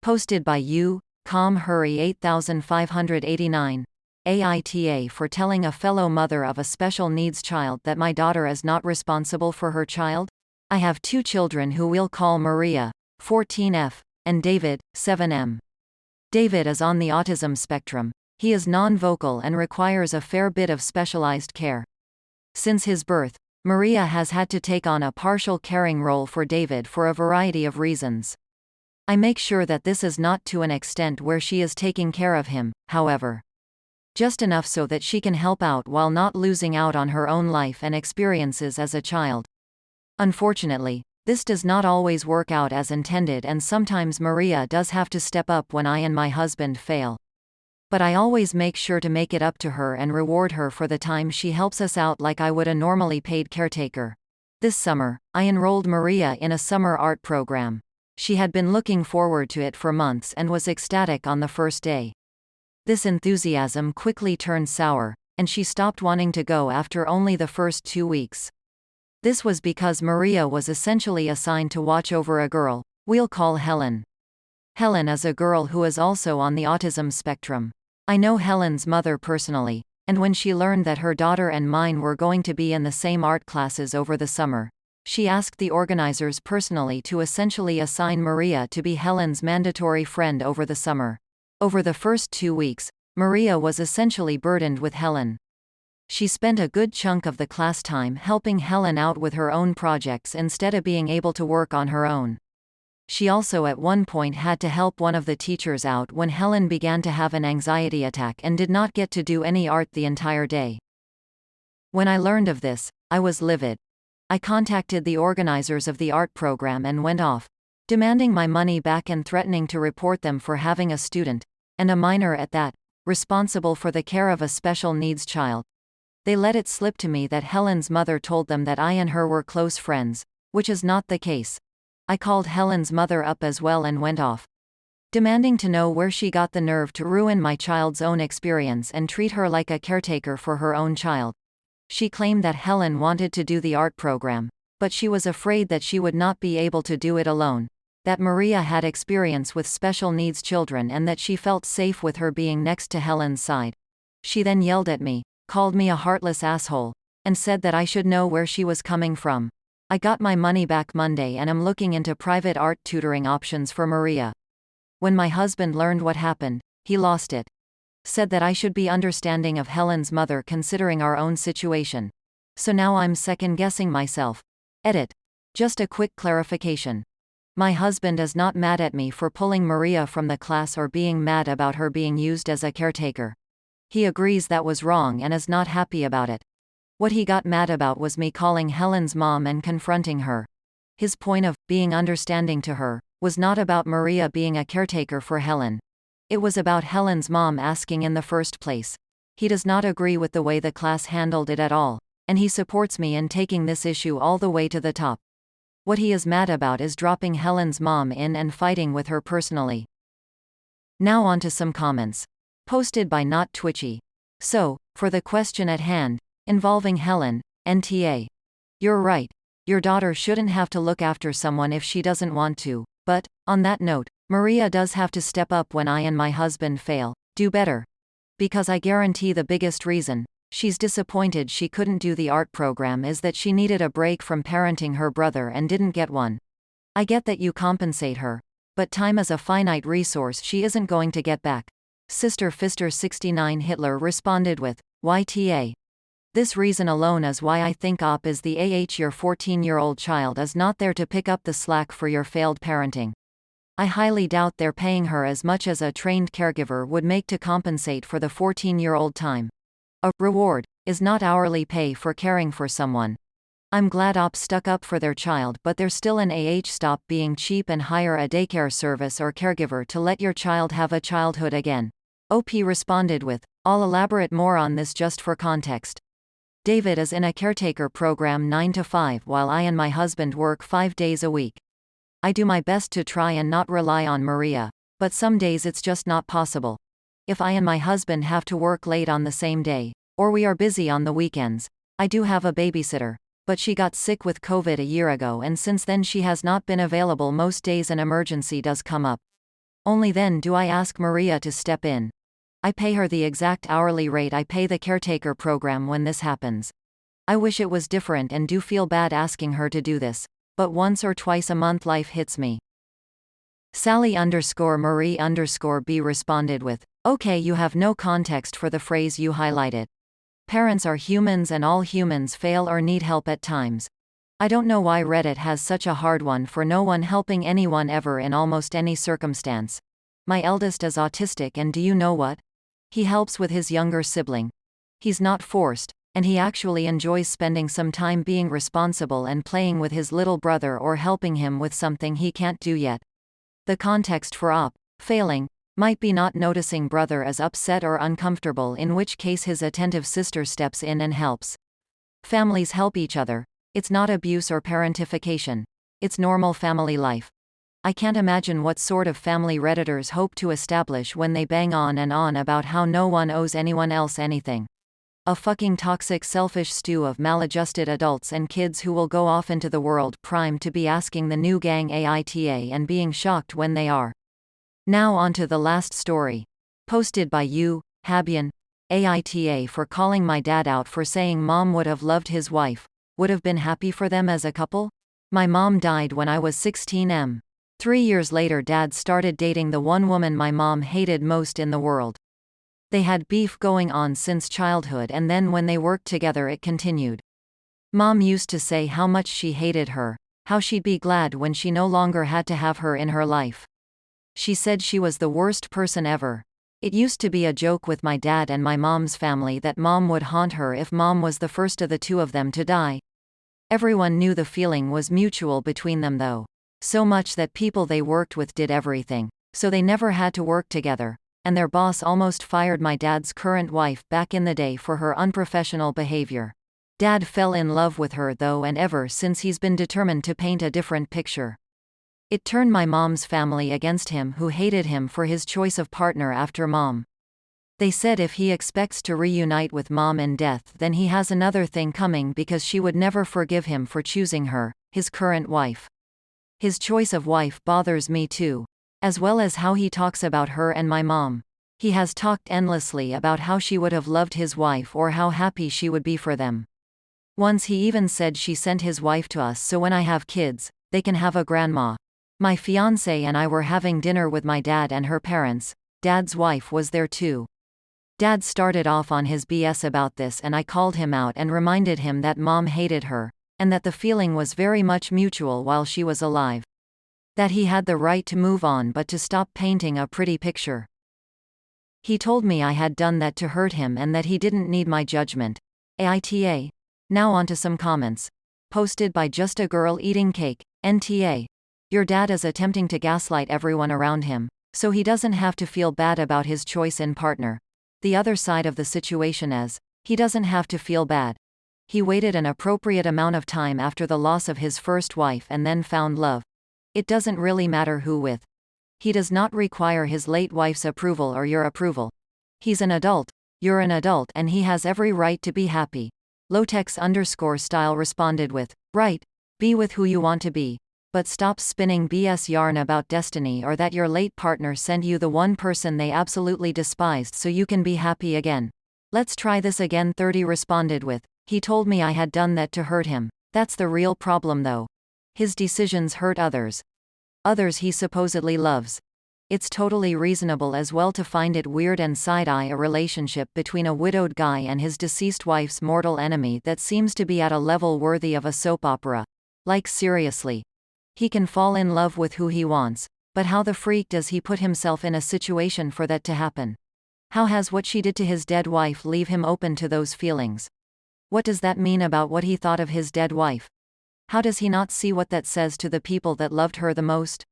Posted by you, Com Hurry 8589. AITA for telling a fellow mother of a special needs child that my daughter is not responsible for her child? I have two children who we'll call Maria, 14F, and David, 7M. David is on the autism spectrum. He is non-vocal and requires a fair bit of specialized care. Since his birth, Maria has had to take on a partial caring role for David for a variety of reasons. I make sure that this is not to an extent where she is taking care of him, however. Just enough so that she can help out while not losing out on her own life and experiences as a child. Unfortunately, this does not always work out as intended, and sometimes Maria does have to step up when I and my husband fail. But I always make sure to make it up to her and reward her for the time she helps us out like I would a normally paid caretaker. This summer, I enrolled Maria in a summer art program. She had been looking forward to it for months and was ecstatic on the first day. This enthusiasm quickly turned sour, and she stopped wanting to go after only the first 2 weeks. This was because Maria was essentially assigned to watch over a girl we'll call Helen. Helen is a girl who is also on the autism spectrum. I know Helen's mother personally, and when she learned that her daughter and mine were going to be in the same art classes over the summer, she asked the organizers personally to essentially assign Maria to be Helen's mandatory friend over the summer. Over the first 2 weeks, Maria was essentially burdened with Helen. She spent a good chunk of the class time helping Helen out with her own projects instead of being able to work on her own. She also at one point had to help one of the teachers out when Helen began to have an anxiety attack and did not get to do any art the entire day. When I learned of this, I was livid. I contacted the organizers of the art program and went off, demanding my money back and threatening to report them for having a student, and a minor at that, responsible for the care of a special needs child. They let it slip to me that Helen's mother told them that I and her were close friends, which is not the case. I called Helen's mother up as well and went off, demanding to know where she got the nerve to ruin my child's own experience and treat her like a caretaker for her own child. She claimed that Helen wanted to do the art program, but she was afraid that she would not be able to do it alone, that Maria had experience with special needs children and that she felt safe with her being next to Helen's side. She then yelled at me, called me a heartless asshole, and said that I should know where she was coming from. I got my money back Monday and am looking into private art tutoring options for Maria. When my husband learned what happened, he lost it. Said that I should be understanding of Helen's mother considering our own situation. So now I'm second-guessing myself. Edit. Just a quick clarification. My husband is not mad at me for pulling Maria from the class or being mad about her being used as a caretaker. He agrees that was wrong and is not happy about it. What he got mad about was me calling Helen's mom and confronting her. His point of being understanding to her was not about Maria being a caretaker for Helen. It was about Helen's mom asking in the first place. He does not agree with the way the class handled it at all, and he supports me in taking this issue all the way to the top. What he is mad about is dropping Helen's mom in and fighting with her personally. Now on to some comments. Posted by Not Twitchy. So, for the question at hand, involving Helen, NTA. You're right. Your daughter shouldn't have to look after someone if she doesn't want to, but, on that note, Maria does have to step up when I and my husband fail, do better. Because I guarantee the biggest reason she's disappointed she couldn't do the art program is that she needed a break from parenting her brother and didn't get one. I get that you compensate her, but time is a finite resource she isn't going to get back. Sister Fister 69 Hitler responded with, YTA. This reason alone is why I think OP is the your 14-year-old child is not there to pick up the slack for your failed parenting. I highly doubt they're paying her as much as a trained caregiver would make to compensate for the 14-year-old time. A reward is not hourly pay for caring for someone. I'm glad OP stuck up for their child, but they're still an stop being cheap and hire a daycare service or caregiver to let your child have a childhood again. OP responded with, I'll elaborate more on this just for context. David is in a caretaker program 9 to 5 while I and my husband work 5 days a week. I do my best to try and not rely on Maria, but some days it's just not possible. If I and my husband have to work late on the same day, or we are busy on the weekends, I do have a babysitter, but she got sick with COVID a year ago and since then she has not been available most days an emergency does come up. Only then do I ask Maria to step in. I pay her the exact hourly rate I pay the caretaker program when this happens. I wish it was different and do feel bad asking her to do this, but once or twice a month life hits me. Sally_Marie_B responded with, okay, you have no context for the phrase you highlighted. Parents are humans and all humans fail or need help at times. I don't know why Reddit has such a hard one for no one helping anyone ever in almost any circumstance. My eldest is autistic and do you know what? He helps with his younger sibling. He's not forced, and he actually enjoys spending some time being responsible and playing with his little brother or helping him with something he can't do yet. The context for failing, might be not noticing brother is upset or uncomfortable, in which case his attentive sister steps in and helps. Families help each other. It's not abuse or parentification. It's normal family life. I can't imagine what sort of family Redditors hope to establish when they bang on and on about how no one owes anyone else anything. A fucking toxic selfish stew of maladjusted adults and kids who will go off into the world primed to be asking the new gang AITA and being shocked when they are. Now on to the last story. Posted by you, Habian. AITA for calling my dad out for saying mom would have loved his wife. Would have been happy for them as a couple? My mom died when I was 16. 3 years later dad started dating the one woman my mom hated most in the world. They had beef going on since childhood and then when they worked together it continued. Mom used to say how much she hated her, how she'd be glad when she no longer had to have her in her life. She said she was the worst person ever. It used to be a joke with my dad and my mom's family that mom would haunt her if mom was the first of the two of them to die. Everyone knew the feeling was mutual between them though. So much that people they worked with did everything, so they never had to work together, and their boss almost fired my dad's current wife back in the day for her unprofessional behavior. Dad fell in love with her though, and ever since he's been determined to paint a different picture. It turned my mom's family against him, who hated him for his choice of partner after mom. They said if he expects to reunite with mom in death then he has another thing coming because she would never forgive him for choosing her, his current wife. His choice of wife bothers me too. As well as how he talks about her and my mom. He has talked endlessly about how she would have loved his wife or how happy she would be for them. Once he even said she sent his wife to us so when I have kids, they can have a grandma. My fiancé and I were having dinner with my dad and her parents. Dad's wife was there too. Dad started off on his BS about this and I called him out and reminded him that mom hated her, and that the feeling was very much mutual while she was alive. That he had the right to move on but to stop painting a pretty picture. He told me I had done that to hurt him and that he didn't need my judgment. AITA. Now onto some comments. Posted by Just a Girl Eating Cake, NTA. Your dad is attempting to gaslight everyone around him, so he doesn't have to feel bad about his choice in partner. The other side of the situation is, he doesn't have to feel bad. He waited an appropriate amount of time after the loss of his first wife and then found love. It doesn't really matter who with. He does not require his late wife's approval or your approval. He's an adult, you're an adult, and he has every right to be happy. Lotex_style responded with, right, be with who you want to be. But stop spinning BS yarn about destiny or that your late partner sent you the one person they absolutely despised so you can be happy again. Let's try this again. 30 responded with, he told me I had done that to hurt him. That's the real problem though. His decisions hurt others. Others he supposedly loves. It's totally reasonable as well to find it weird and side-eye a relationship between a widowed guy and his deceased wife's mortal enemy that seems to be at a level worthy of a soap opera. Like seriously. He can fall in love with who he wants, but how the freak does he put himself in a situation for that to happen? How has what she did to his dead wife leave him open to those feelings? What does that mean about what he thought of his dead wife? How does he not see what that says to the people that loved her the most?